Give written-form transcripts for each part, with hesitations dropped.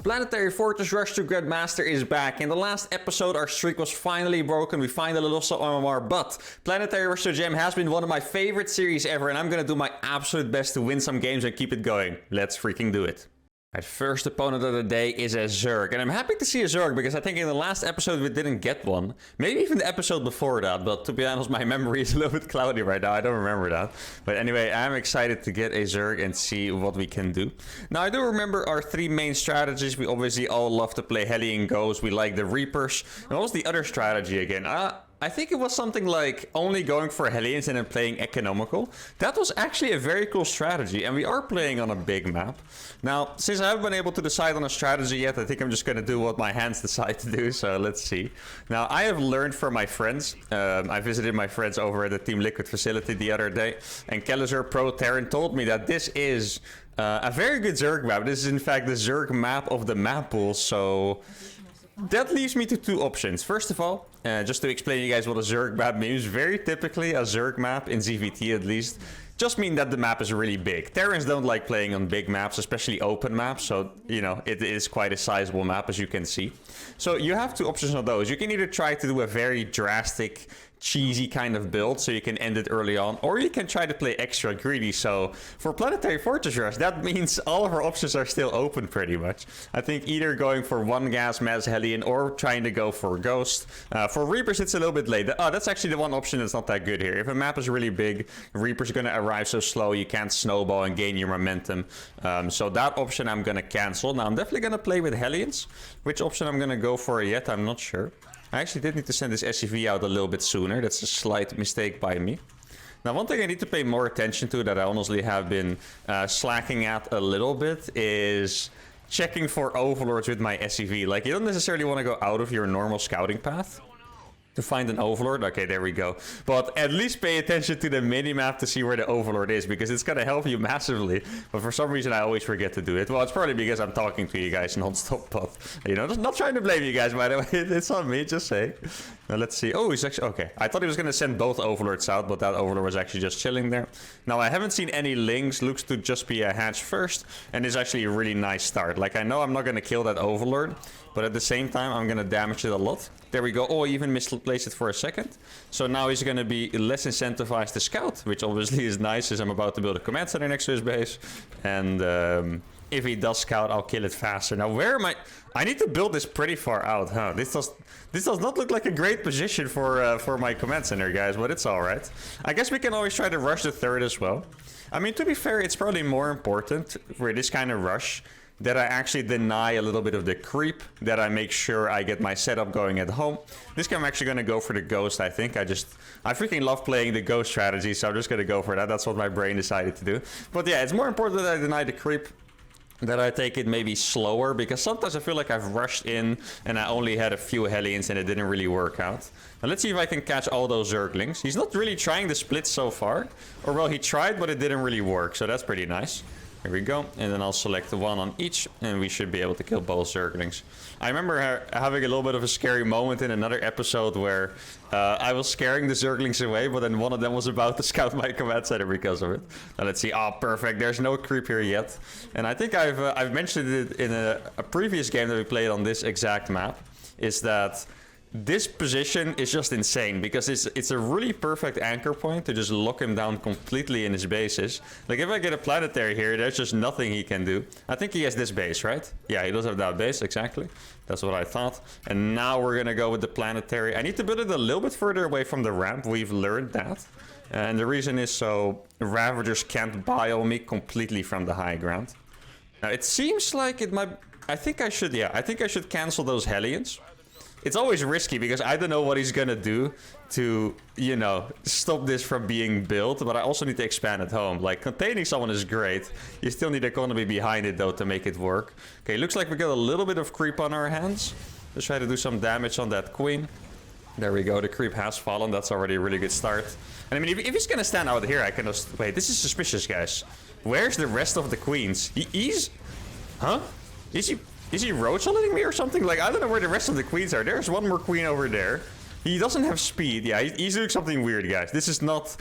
Planetary Fortress Rush to Grandmaster is back. In the last episode, our streak was finally broken. We finally lost some MMR, but Planetary Rush to Gem has been one of my favorite series ever, and I'm gonna do my absolute best to win some games and keep it going. Let's freaking do it. My first opponent of the day is a Zerg, and I'm happy to see a Zerg because I think in the last episode we didn't get one. Maybe even the episode before that, but to be honest, my memory is a little bit cloudy right now. I don't remember that. But anyway, I'm excited to get a Zerg and see what we can do. Now, I do remember our three main strategies. We obviously all love to play Hellion Ghosts. We like the Reapers. And what was the other strategy again? I think it was something like only going for Hellions and then playing economical. That was actually a very cool strategy, and we are playing on a big map. Now, since I haven't been able to decide on a strategy yet, I think I'm just going to do what my hands decide to do, so let's see. Now, I have learned from my friends. I visited my friends over at the Team Liquid facility the other day, and Kellizer Pro Terran told me that this is a very good Zerg map. This is, in fact, the Zerg map of the map pool, so that leaves me to two options. First of all, just to explain to you guys what a Zerg map means, very typically a Zerg map, in ZVT at least, just mean that the map is really big. Terrans don't like playing on big maps, especially open maps, so, you know, it is quite a sizable map, as you can see. So you have two options on those. You can either try to do a very drastic, cheesy kind of build so you can end it early on, or you can try to play extra greedy. So for Planetary Fortress Rush, that means all of our options are still open pretty much. I think either going for one gas mass Hellion or trying to go for Ghost. For Reapers, it's a little bit late. Oh, that's actually the one option that's not that good here. If a map is really big, Reaper's gonna arrive so slow you can't snowball and gain your momentum. So that option I'm gonna cancel. Now I'm definitely gonna play with Hellions. Which option I'm gonna go for yet, I'm not sure. I actually did need to send this SCV out a little bit sooner. That's a slight mistake by me. Now, one thing I need to pay more attention to that I honestly have been slacking at a little bit is checking for overlords with my SCV. Like, you don't necessarily want to go out of your normal scouting path to find an overlord. Okay, there we go. But at least pay attention to the minimap to see where the overlord is, because it's gonna help you massively. But for some reason I always forget to do it. Well, it's probably because I'm talking to you guys non-stop, but you know, just not trying to blame you guys, by the way. It's on me, just saying. Now let's see. Oh, he's actually okay. I thought he was gonna send both overlords out, but that overlord was actually just chilling there. Now I haven't seen any links. Looks to just be a hatch first, and it's actually a really nice start. Like, I know I'm not gonna kill that overlord, but at the same time I'm gonna damage it a lot. There we go. Oh, I even misplaced it for a second. So now he's going to be less incentivized to scout, which obviously is nice, as I'm about to build a command center next to his base. And if he does scout, I'll kill it faster. Now, where am I? I need to build this pretty far out, huh? This does not look like a great position for my command center, guys, but it's all right. I guess we can always try to rush the third as well. I mean, to be fair, it's probably more important for this kind of rush that I actually deny a little bit of the creep, that I make sure I get my setup going at home. This game I'm actually going to go for the Ghost, I think. I freaking love playing the Ghost strategy, so I'm just going to go for that. That's what my brain decided to do. But yeah, it's more important that I deny the creep, that I take it maybe slower, because sometimes I feel like I've rushed in and I only had a few Hellions and it didn't really work out. Now let's see if I can catch all those Zerglings. He's not really trying the split so far. Or well, he tried, but it didn't really work, so that's pretty nice. Here we go, and then I'll select one on each, and we should be able to kill both Zerglings. I remember having a little bit of a scary moment in another episode where I was scaring the Zerglings away, but then one of them was about to scout my command center because of it. Now let's see. Oh, perfect. There's no creep here yet. And I think I've mentioned it in a previous game that we played on this exact map, is that this position is just insane, because it's a really perfect anchor point to just lock him down completely in his bases. Like, if I get a Planetary here, there's just nothing he can do. I think he has this base, right? Yeah, he does have that base, exactly. That's what I thought. And now we're gonna go with the Planetary. I need to build it a little bit further away from the ramp. We've learned that. And the reason is so Ravagers can't bio me completely from the high ground. Now, it seems like it might... I think I should cancel those Hellions. It's always risky because I don't know what he's gonna do to, you know, stop this from being built, but I also need to expand at home. Like, containing someone is great. You still need economy behind it, though, to make it work. Okay, looks like we got a little bit of creep on our hands. Let's try to do some damage on that queen. There we go, the creep has fallen. That's already a really good start. And I mean, if he's gonna stand out here, I can just... Wait, this is suspicious, guys. Where's the rest of the queens? He's... Huh? Is he road soliding me or something? Like, I don't know where the rest of the queens are. There's one more queen over there. He doesn't have speed. Yeah, he's doing something weird, guys. This is not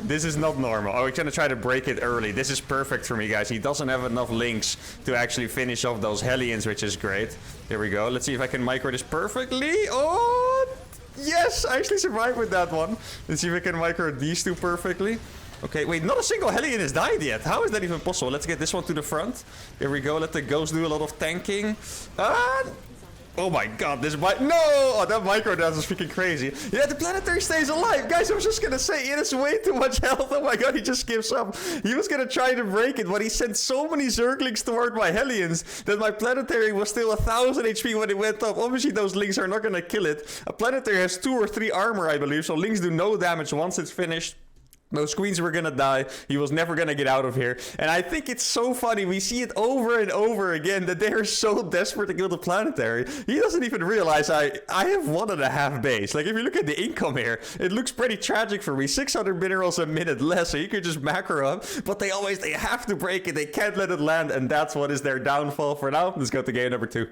This is not normal. Oh, he's gonna try to break it early. This is perfect for me, guys. He doesn't have enough links to actually finish off those Hellions, which is great. There we go. Let's see if I can micro this perfectly. Oh, yes! I actually survived with that one. Let's see if I can micro these two perfectly. Okay, wait, not a single Hellion has died yet. How is that even possible? Let's get this one to the front. There we go. Let the Ghost do a lot of tanking. Oh my god, this mic. No! Oh, that micro dance is freaking crazy. Yeah, the Planetary stays alive. Guys, I was just gonna say, it is way too much health. Oh my god, he just gives up. He was gonna try to break it, but he sent so many Zerglings toward my Hellions that my Planetary was still 1000 HP when it went up. Obviously, those Lings are not gonna kill it. A Planetary has 2 or 3 armor, I believe, so Lings do no damage once it's finished. Those queens were gonna die. He was never gonna get out of here. And I think it's so funny. We see it over and over again that they are so desperate to kill the Planetary. He doesn't even realize I have 1.5 base. Like, if you look at the income here, it looks pretty tragic for me. 600 minerals a minute less, so you could just macro up. But they have to break it. They can't let it land, and that's what is their downfall for now. Let's go to game number 2.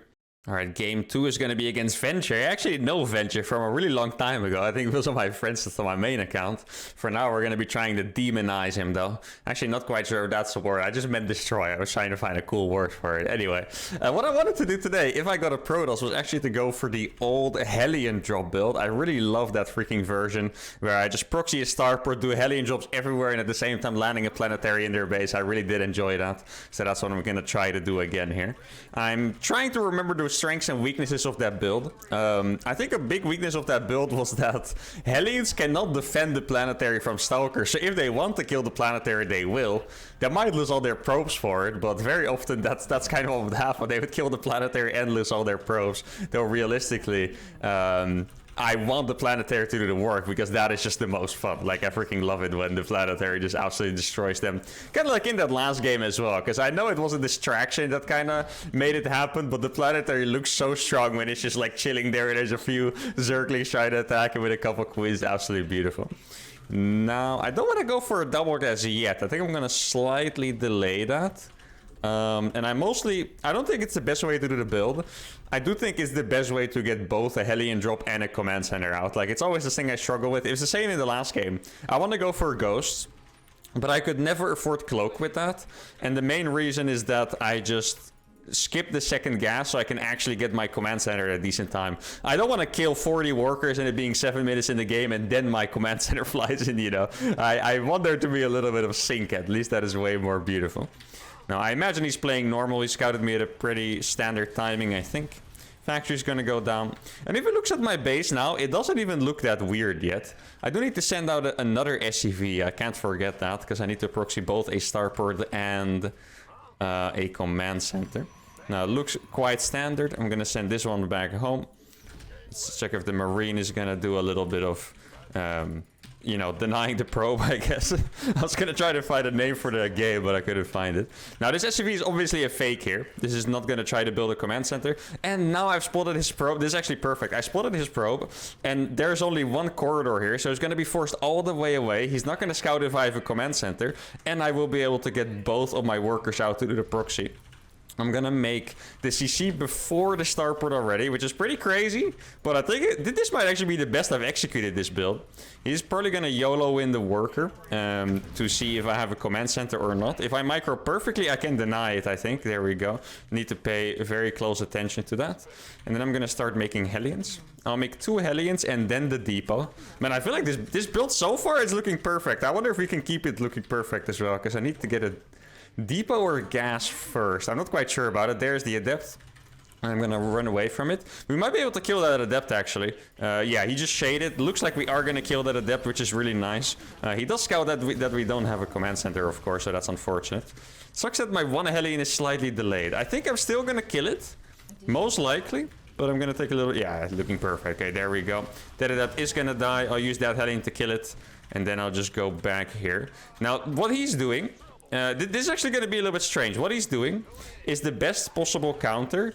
All right, game 2 is going to be against Venture. I actually know Venture from a really long time ago. I think it was on my friends on my main account. For now, we're going to be trying to demonize him, though. Actually, not quite sure if that's the word. I just meant destroy. I was trying to find a cool word for it. Anyway, what I wanted to do today, if I got a Protoss, was actually to go for the old Hellion drop build. I really love that freaking version, where I just proxy a starport, do Hellion drops everywhere, and at the same time landing a Planetary in their base. I really did enjoy that. So that's what I'm going to try to do again here. I'm trying to remember the strengths and weaknesses of that build. I think a big weakness of that build was that Hellions cannot defend the Planetary from Stalkers. So if they want to kill the Planetary, they will. They might lose all their probes for it, but very often that's kind of what would happen. They would kill the Planetary and lose all their probes. Though realistically, I want the Planetary to do the work, because that is just the most fun. Like, I freaking love it when the Planetary just absolutely destroys them. Kind of like in that last game as well, because I know it was a distraction that kind of made it happen, but the Planetary looks so strong when it's just like chilling there and there's a few Zerglings trying to attack it with a couple queens. Absolutely beautiful. Now, I don't want to go for a double as yet. I think I'm going to slightly delay that. And I don't think it's the best way to do the build. I do think it's the best way to get both a Hellion drop and a command center out. Like, it's always the thing I struggle with. It was the same in the last game. I want to go for Ghosts, but I could never afford Cloak with that. And the main reason is that I just skip the second gas so I can actually get my command center at a decent time. I don't want to kill 40 workers and it being 7 minutes in the game and then my command center flies in, you know. I want there to be a little bit of sync. At least that is way more beautiful. Now, I imagine he's playing normal. He scouted me at a pretty standard timing, I think. Factory's gonna go down. And if it looks at my base now, it doesn't even look that weird yet. I do need to send out another SCV. I can't forget that, because I need to proxy both a starport and a command center. Now, it looks quite standard. I'm gonna send this one back home. Let's check if the Marine is gonna do a little bit of... you know, denying the probe, I guess. I was gonna try to find a name for the game, but I couldn't find it. Now, this SCV is obviously a fake here. This is not gonna try to build a command center. And now I've spotted his probe. This is actually perfect. I spotted his probe, and there's only one corridor here, so he's gonna be forced all the way away. He's not gonna scout if I have a command center, and I will be able to get both of my workers out to do the proxy. I'm gonna make the CC before the starport already, which is pretty crazy, but I think this might actually be the best I've executed this build. He's probably gonna YOLO in the worker to see if I have a command center or not. If I micro perfectly, I can deny it, I think. There we go. Need to pay very close attention to that. And then I'm gonna start making Hellions. I'll make 2 Hellions and then the depot. Man, I feel like this build so far is looking perfect. I wonder if we can keep it looking perfect as well, because I need to get a depot or gas first. I'm not quite sure about it. There's the adept. I'm gonna run away from it. We might be able to kill that adept, actually. Yeah, he just shaded. Looks like we are gonna kill that adept, which is really nice. He does scout that we don't have a command center, of course, so that's unfortunate. Sucks that my one Hellion is slightly delayed. I think I'm still gonna kill it, most likely. But I'm gonna take a little... Yeah, looking perfect. Okay, there we go. That adept is gonna die. I'll use that Hellion to kill it. And then I'll just go back here. Now, what he's doing... this is actually going to be a little bit strange. What he's doing is the best possible counter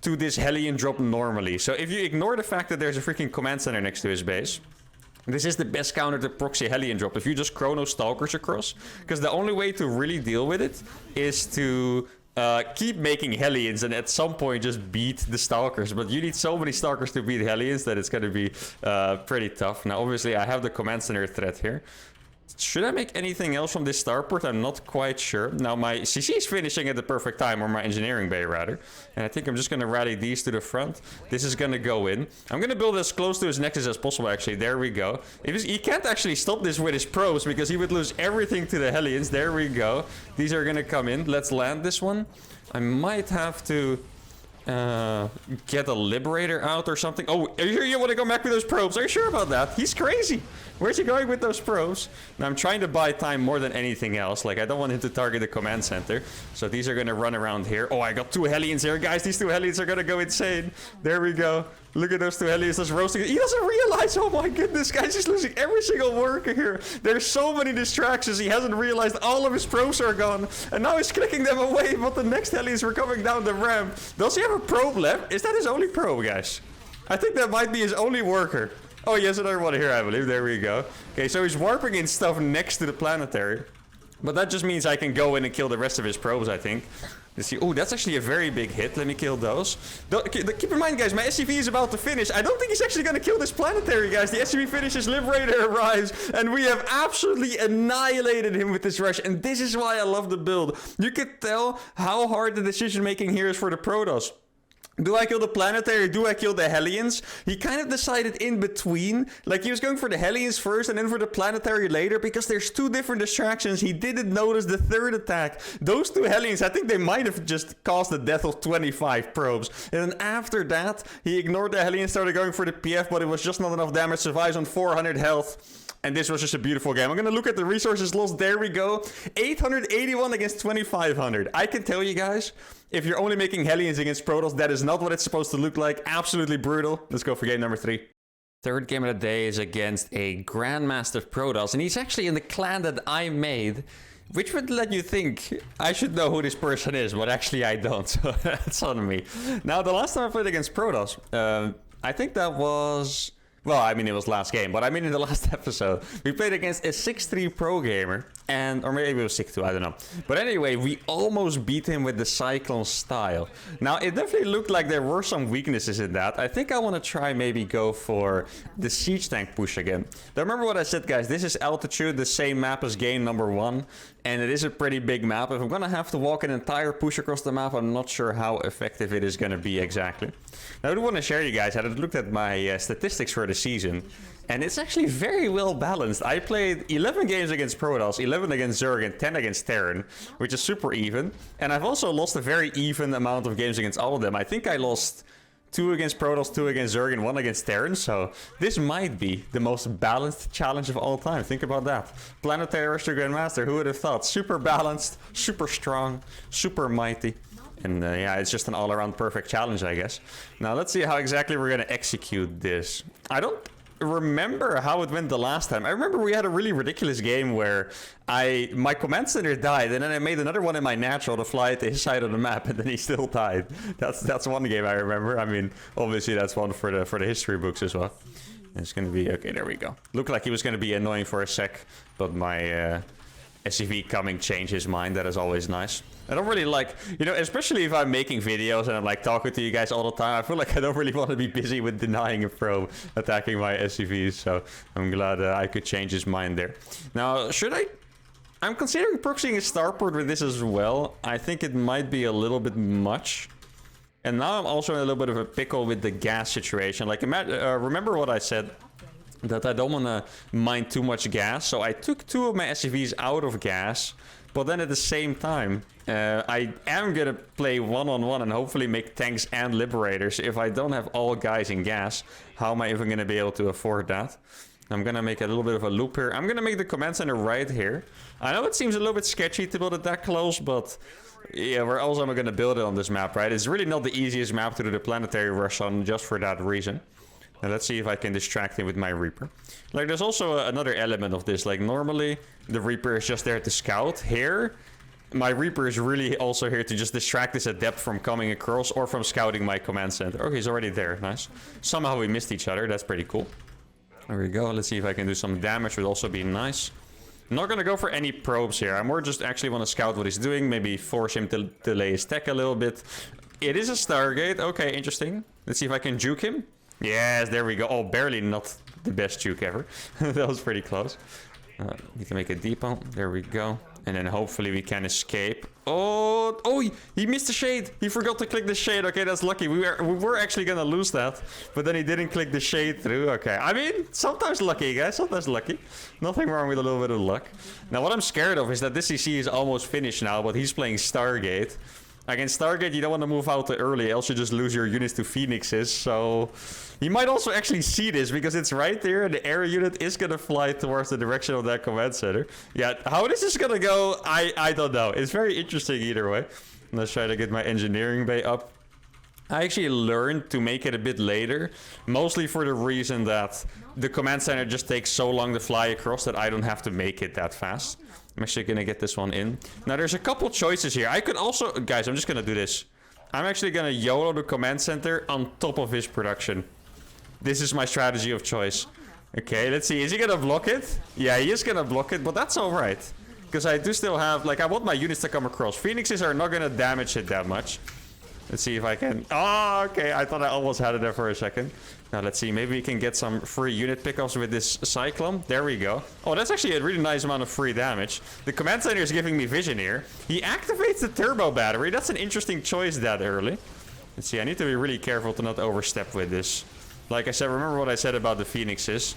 to this Hellion drop normally. So if you ignore the fact that there's a freaking command center next to his base, this is the best counter to proxy Hellion drop. If you just chrono Stalkers across, because the only way to really deal with it is to keep making Hellions and at some point just beat the Stalkers. But you need so many Stalkers to beat Hellions that it's going to be pretty tough. Now, obviously, I have the command center threat here. Should I make anything else from this starport? I'm not quite sure. Now, my CC is finishing at the perfect time, or my engineering bay, rather. And I think I'm just going to rally these to the front. This is going to go in. I'm going to build as close to his nexus as possible, actually. There we go. He can't actually stop this with his probes, because he would lose everything to the Hellions. There we go. These are going to come in. Let's land this one. I might have to get a Liberator out or something. Oh, are you sure you want to go back with those probes? Are you sure about that? He's crazy. Where's he going with those probes? Now, I'm trying to buy time more than anything else. Like, I don't want him to target the command center. So these are going to run around here. Oh, I got 2 Hellions here. Guys, these 2 Hellions are going to go insane. There we go. Look at those 2 Hellions just roasting. He doesn't realize. Oh my goodness, guys. He's losing every single worker here. There's so many distractions. He hasn't realized all of his probes are gone. And now he's clicking them away. But the next Hellions were coming down the ramp. Does he have a probe left? Is that his only probe, guys? I think that might be his only worker. Oh, he has another one here, I believe. There we go. Okay, so he's warping in stuff next to the Planetary. But that just means I can go in and kill the rest of his probes, I think. Let's see. Oh, that's actually a very big hit. Let me kill those. Keep in mind, guys, my SCV is about to finish. I don't think he's actually going to kill this Planetary, guys. The SCV finishes, Liberator arrives, and we have absolutely annihilated him with this rush. And this is why I love the build. You could tell how hard the decision-making here is for the Protoss. Do I kill the Planetary or do I kill the Hellions? He kind of decided in between. Like, he was going for the Hellions first and then for the Planetary later, because there's 2 different distractions. He didn't notice the 3rd attack. Those 2 Hellions, I think they might have just caused the death of 25 probes. And then after that, he ignored the Hellions, started going for the PF, but it was just not enough damage. Survives on 400 health. And this was just a beautiful game. I'm going to look at the resources lost. There we go. 881 against 2,500. I can tell you guys, if you're only making Hellions against Protoss, that is not what it's supposed to look like. Absolutely brutal. Let's go for game number 3. Third game of the day is against a Grandmaster Protoss. And he's actually in the clan that I made, which would let you think I should know who this person is. But actually, I don't. So that's on me. Now, the last time I played against Protoss, I think that was... Well, I mean, it was last game, but I mean in the last episode, we played against a 6-3 pro gamer, or maybe it was 6-2, I don't know. But anyway, we almost beat him with the Cyclone style. Now, it definitely looked like there were some weaknesses in that. I think I want to try maybe go for the Siege Tank push again. Now, remember what I said, guys, this is Altitude, the same map as game number 1, and it is a pretty big map. If I'm going to have to walk an entire push across the map, I'm not sure how effective it is going to be exactly. Now, I do want to share you guys, I looked at my statistics for the season, and it's actually very well balanced. I played 11 games against Protoss, 11 against Zerg, and 10 against Terran, which is super even. And I've also lost a very even amount of games against all of them. I think I lost 2 against Protoss, 2 against Zerg, and 1 against Terran. So this might be the most balanced challenge of all time. Think about that. Planetary Ruster Grandmaster, who would have thought? Super balanced, super strong, super mighty. And yeah, it's just an all-around perfect challenge, I guess. Now, let's see how exactly we're going to execute this. I don't remember how it went the last time. I remember we had a really ridiculous game where my command center died, and then I made another one in my natural to fly to his side of the map, and then he still died. That's one game I remember. I mean, obviously that's one for the history books as well. It's going to be... Okay, there we go. Looked like he was going to be annoying for a sec, but my SCV coming changed his mind. That is always nice. I don't really like, you know, especially if I'm making videos and I'm like talking to you guys all the time, I feel like I don't really want to be busy with denying a probe attacking my SCVs, so I'm glad I could change his mind there. Now, I'm considering proxying a starport with this as well. I think it might be a little bit much. And now I'm also in a little bit of a pickle with the gas situation. Like, remember what I said? That I don't want to mine too much gas. So I took 2 of my SCVs out of gas. But then at the same time, I am going to play one-on-one and hopefully make tanks and liberators. If I don't have all guys in gas, how am I even going to be able to afford that? I'm going to make a little bit of a loop here. I'm going to make the command center right here. I know it seems a little bit sketchy to build it that close, but yeah, where else am I going to build it on this map, right? It's really not the easiest map to do the planetary rush on just for that reason. Now let's see if I can distract him with my Reaper. Like, there's also another element of this. Like, normally the Reaper is just there to scout. Here, my Reaper is really also here to just distract this adept from coming across or from scouting my command center. Okay, he's already there. Nice. Somehow we missed each other. That's pretty cool. There we go. Let's see if I can do some damage. Would also be nice. I'm not going to go for any probes here. I more just actually want to scout what he's doing. Maybe force him to delay his tech a little bit. It is a Stargate. Okay, interesting. Let's see if I can juke him. Yes, there we go. Oh, barely not the best juke ever. That was pretty close. Need to make a depot. There we go. And then hopefully we can escape. Oh, he missed the shade. He forgot to click the shade. Okay, that's lucky. We were actually gonna lose that, but then he didn't click the shade through. Okay, I mean, sometimes lucky, guys. Sometimes lucky. Nothing wrong with a little bit of luck. Now, what I'm scared of is that this CC is almost finished now, but he's playing Stargate. Against Stargate, you don't want to move out too early, else you just lose your units to Phoenixes. So you might also actually see this because it's right there, and the air unit is gonna fly towards the direction of that command center. Yeah, how this is gonna go, I don't know. It's very interesting either way. Let's try to get my engineering bay up. I actually learned to make it a bit later, mostly for the reason that the command center just takes so long to fly across that I don't have to make it that fast. I'm actually gonna get this one in. Now, there's a couple choices here. I could also... Guys, I'm just gonna do this. I'm actually gonna YOLO the command center on top of his production. This is my strategy of choice. Okay, let's see. Is he gonna block it? Yeah, he is gonna block it, but that's alright. Because I do still have... Like, I want my units to come across. Phoenixes are not gonna damage it that much. Let's see if I can... Oh, okay. I thought I almost had it there for a second. Now, let's see. Maybe we can get some free unit pickups with this Cyclone. There we go. Oh, that's actually a really nice amount of free damage. The command center is giving me vision here. He activates the turbo battery. That's an interesting choice that early. Let's see. I need to be really careful to not overstep with this. Like I said, remember what I said about the Phoenixes.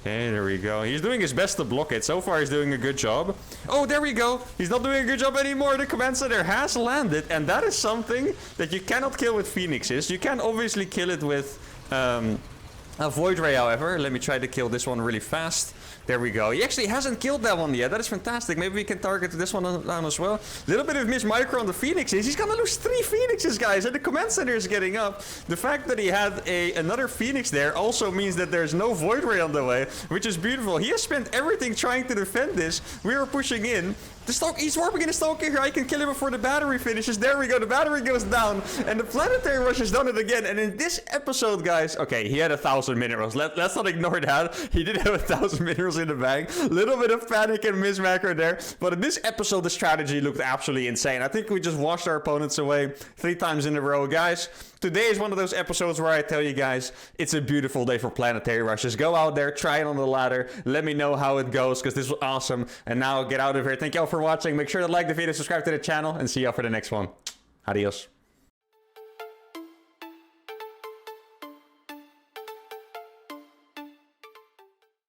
Okay, there we go. He's doing his best to block it. So far, he's doing a good job. Oh, there we go. He's not doing a good job anymore. The command center has landed. And that is something that you cannot kill with Phoenixes. You can obviously kill it with a Void Ray, however. Let me try to kill this one really fast. There we go. He actually hasn't killed that one yet. That is fantastic. Maybe we can target this one down as well. A little bit of miss micro on the Phoenixes. He's gonna lose 3 Phoenixes, guys. And the command center is getting up. The fact that he had another Phoenix there also means that there's no Void Ray on the way, which is beautiful. He has spent everything trying to defend this. We are pushing in. The Stoke, he's warping in the Stoke here. I can kill him before the battery finishes. There we go. The battery goes down. And the Planetary Rush has done it again. And in this episode, guys... Okay, he had 1,000 minerals. Let's not ignore that. He did have 1,000 minerals in the bag. Little bit of panic and miss macro there. But in this episode, the strategy looked absolutely insane. I think we just washed our opponents away 3 times in a row. Guys, today is one of those episodes where I tell you guys, it's a beautiful day for Planetary Rushes. Go out there, try it on the ladder. Let me know how it goes, because this was awesome. And now get out of here. Thank y'all for watching. Make sure to like the video, subscribe to the channel, and see y'all for the next one. Adios.